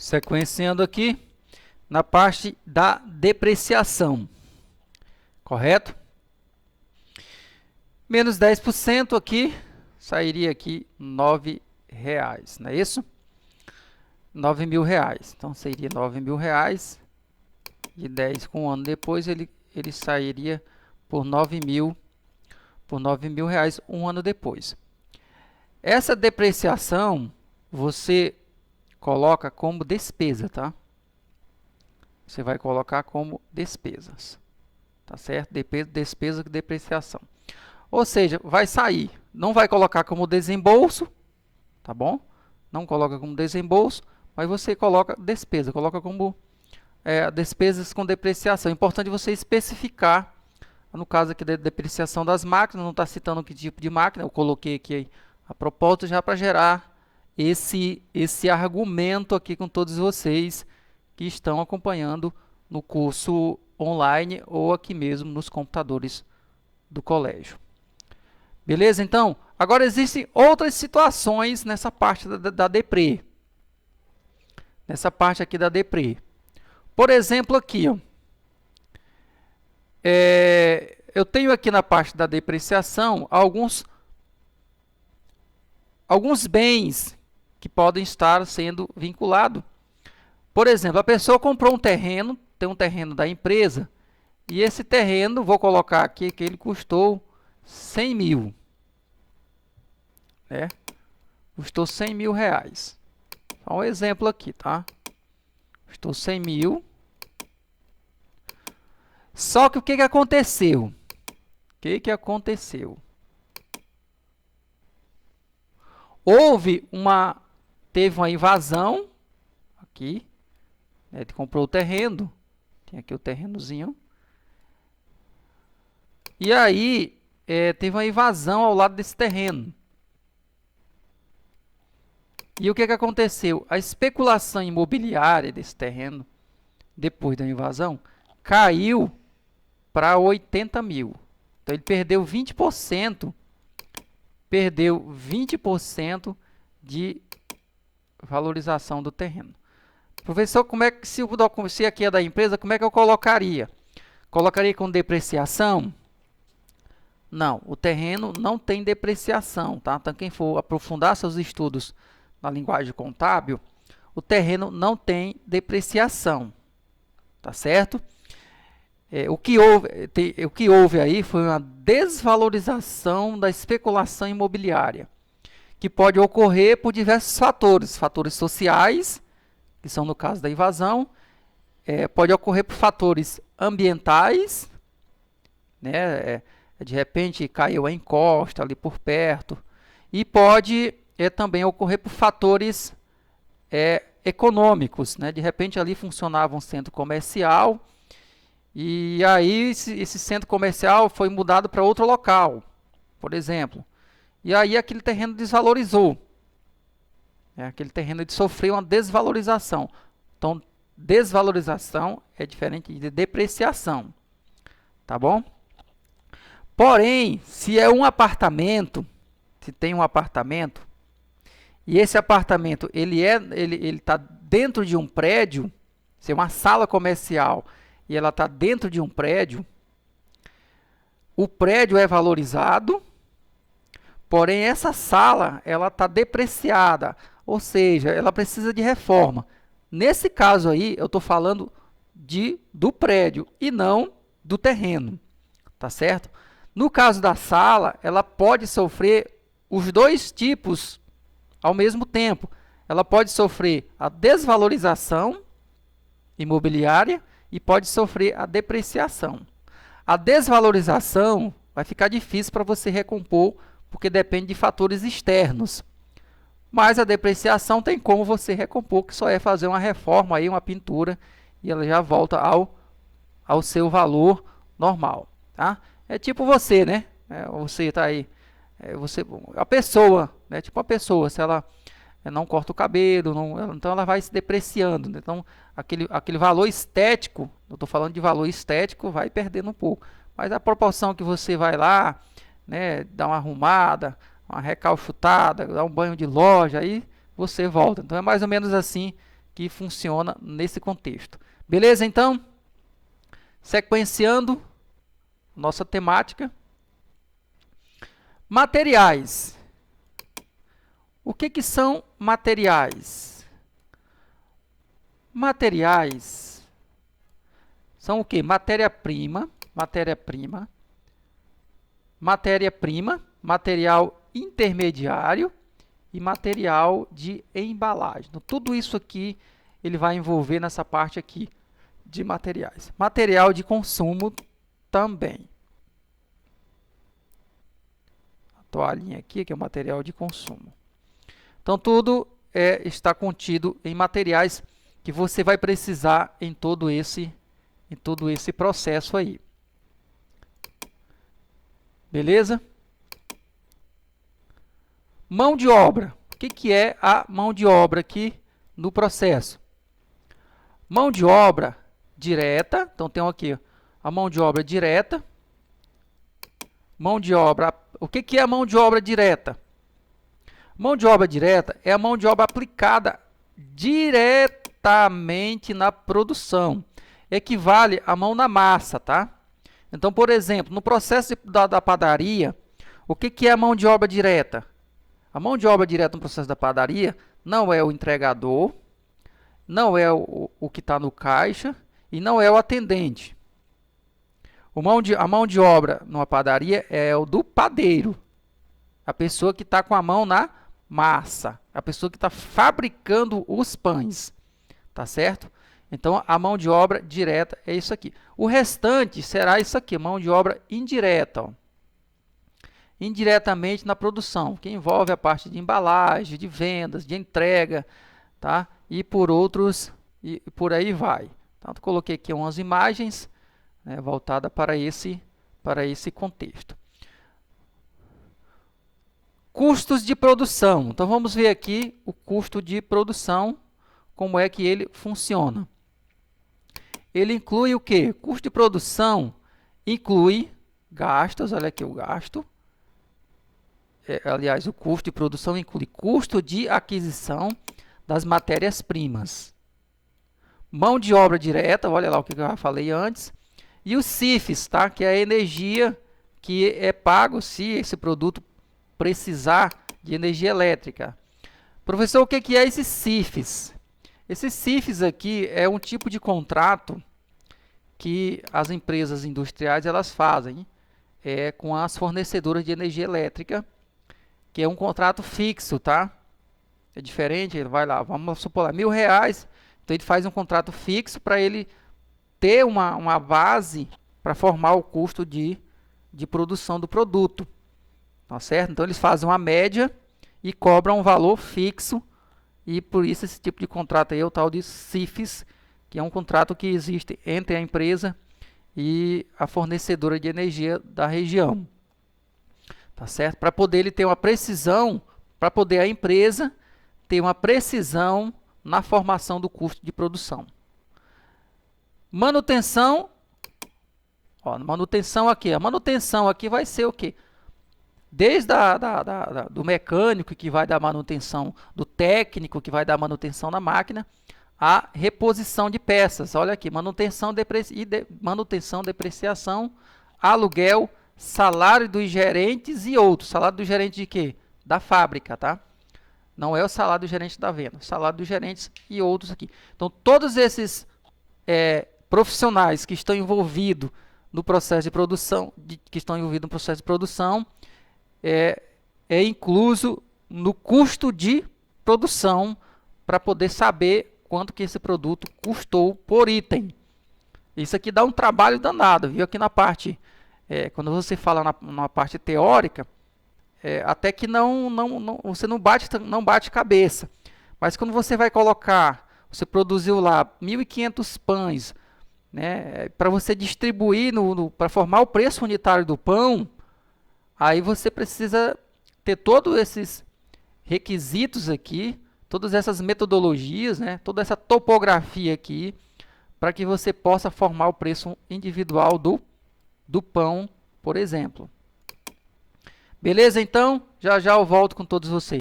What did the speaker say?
Sequenciando aqui na parte da depreciação, correto? Menos 10% aqui, sairia aqui R$9, não é isso? R$9.000. Então, seria R$9.000 e 10 com um ano depois, ele sairia por R$9.000 um ano depois. Essa depreciação, você coloca como despesa, tá? Você vai colocar como despesas, tá certo? Despesa com depreciação. Ou seja, vai sair, não vai colocar como desembolso, tá bom? Não coloca como desembolso, mas você coloca despesa, coloca como despesas com depreciação. É importante você especificar, no caso aqui da depreciação das máquinas, não está citando que tipo de máquina, eu coloquei aqui a propósito já para gerar esse argumento aqui com todos vocês que estão acompanhando no curso online ou aqui mesmo nos computadores do colégio. Beleza? Então, agora existem outras situações nessa parte da deprê. Nessa parte aqui da deprê. Por exemplo, aqui, ó, eu tenho aqui na parte da depreciação alguns bens que podem estar sendo vinculados. Por exemplo, a pessoa comprou um terreno, tem um terreno da empresa, e esse terreno, vou colocar aqui que ele custou 100 mil. Né? Custou 100 mil reais. Só um exemplo aqui, tá? Custou 100 mil. Só que o que aconteceu? O que aconteceu? Teve uma invasão aqui. Ele comprou o terreno. Tem aqui o terrenozinho. E aí, teve uma invasão ao lado desse terreno. E o que aconteceu? A especulação imobiliária desse terreno, depois da invasão, caiu para 80 mil. Então, ele perdeu 20%. Perdeu 20% de valorização do terreno. Professor, como é que se aqui é da empresa, como é que eu colocaria? Colocaria com depreciação? Não, o terreno não tem depreciação, tá? Então, quem for aprofundar seus estudos na linguagem contábil, o terreno não tem depreciação, tá certo? O que houve aí foi uma desvalorização da especulação imobiliária, que pode ocorrer por diversos fatores. Fatores sociais, que são no caso da invasão, pode ocorrer por fatores ambientais, né? De repente caiu a encosta ali por perto, e pode também ocorrer por fatores econômicos, né? De repente ali funcionava um centro comercial, e aí esse centro comercial foi mudado para outro local, por exemplo. E aí aquele terreno desvalorizou. Aquele terreno sofreu uma desvalorização. Então, desvalorização é diferente de depreciação. Tá bom? Porém, se é um apartamento, se tem um apartamento, e esse apartamento ele está dentro de um prédio, se é uma sala comercial, e ela está dentro de um prédio, o prédio é valorizado, porém essa sala ela está depreciada, ou seja, ela precisa de reforma. Nesse caso aí, eu estou falando do prédio e não do terreno, tá certo? No caso da sala, ela pode sofrer os dois tipos ao mesmo tempo. Ela pode sofrer a desvalorização imobiliária e pode sofrer a depreciação. A desvalorização vai ficar difícil para você recompor, porque depende de fatores externos. Mas a depreciação tem como você recompor, que só é fazer uma reforma, aí, uma pintura, e ela já volta ao seu valor normal. Tá? É tipo você, né? Você está aí. A pessoa, né? Tipo a pessoa, se ela não corta o cabelo, então ela vai se depreciando. Né? Então, aquele valor estético, eu estou falando de valor estético, vai perdendo um pouco. Mas a proporção que você vai lá, né, dar uma arrumada, uma recalchutada, dar um banho de loja, aí você volta. Então, é mais ou menos assim que funciona nesse contexto. Beleza, então? Sequenciando nossa temática. Materiais. O que são materiais? Materiais são o que? Matéria-prima, material intermediário e material de embalagem. Então, tudo isso aqui ele vai envolver nessa parte aqui de materiais. Material de consumo também. A toalhinha aqui, que é o material de consumo. Então, tudo está contido em materiais que você vai precisar em todo esse processo aí. Beleza? Mão de obra. O que é a mão de obra aqui no processo? Mão de obra direta. Então, tem aqui a mão de obra direta. Mão de obra. O que é a mão de obra direta? Mão de obra direta é a mão de obra aplicada diretamente na produção. Equivale à mão na massa, tá? Então, por exemplo, no processo da padaria, o que é a mão de obra direta? A mão de obra direta no processo da padaria não é o entregador, não é o que está no caixa e não é o atendente. A mão de obra numa padaria é o do padeiro, a pessoa que está com a mão na massa, a pessoa que está fabricando os pães, tá certo? Então, a mão de obra direta é isso aqui. O restante será isso aqui, mão de obra indireta, ó. Indiretamente na produção, que envolve a parte de embalagem, de vendas, de entrega, tá? E por aí vai. Então, eu coloquei aqui umas imagens, né, voltadas para esse contexto. Custos de produção. Então, vamos ver aqui o custo de produção, como é que ele funciona. Ele inclui o quê? Custo de produção inclui gastos, olha aqui o gasto. Aliás, o custo de produção inclui custo de aquisição das matérias-primas. Mão de obra direta, olha lá o que eu já falei antes. E os CIFs, tá? Que é a energia que é pago se esse produto precisar de energia elétrica. Professor, o que é esses CIFs? Esses CIFs aqui é um tipo de contrato que as empresas industriais elas fazem com as fornecedoras de energia elétrica, que é um contrato fixo, tá? É diferente, ele vai lá, vamos supor lá, R$1.000, então ele faz um contrato fixo para ele ter uma base para formar o custo de produção do produto. Tá certo? Então eles fazem uma média e cobram um valor fixo, e por isso esse tipo de contrato aí é o tal de CIFs, que é um contrato que existe entre a empresa e a fornecedora de energia da região. Tá certo? Para poder ele ter uma precisão, para poder a empresa ter uma precisão na formação do custo de produção. Manutenção. Ó, manutenção aqui. A manutenção aqui vai ser o quê? Desde do mecânico que vai dar manutenção, do técnico que vai dar manutenção na máquina, a reposição de peças. Olha aqui, manutenção, depreciação, aluguel, salário dos gerentes e outros. Salário do gerente de quê? Da fábrica, tá? Não é o salário do gerente da venda, o salário dos gerentes e outros aqui. Então, todos esses profissionais que estão envolvidos no processo de produção, é incluso no custo de produção, para poder saber quanto que esse produto custou por item. Isso aqui dá um trabalho danado, viu? Aqui na parte, quando você fala na parte teórica, até que você não bate cabeça. Mas quando você vai colocar, você produziu lá 1.500 pães, né, para você distribuir, para formar o preço unitário do pão, aí você precisa ter todos esses requisitos aqui, todas essas metodologias, né, toda essa topografia aqui, para que você possa formar o preço individual do pão, por exemplo. Beleza? Então, já eu volto com todos vocês.